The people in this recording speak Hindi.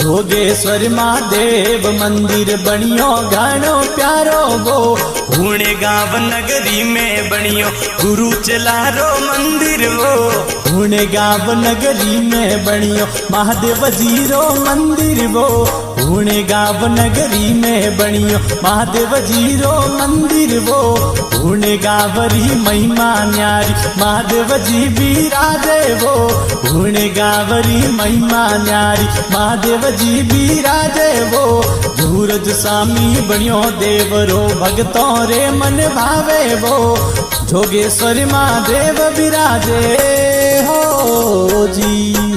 जोगेश्वर महादेव मंदिर बनियो घणो प्यारो गो। पुणे गांव नगरी में बनियो गुरु चलारो मंदिर वो। पुणे गांव नगरी में बनियो महादेव जीरो मंदिर वो। पुणे गांव नगरी में बनियो महादेव जीरो मंदिर वो। पुणे गावरी महिमा न्यारी महादेव जी बिराजे वो। पुणे गावरी महिमा न्यारी महादेव जी बिराजे वो। सूरज स्वामी बनियो देवरो भगतों रे मन भावे वो। जोगेश्वर महादेव बिराजे हो जी।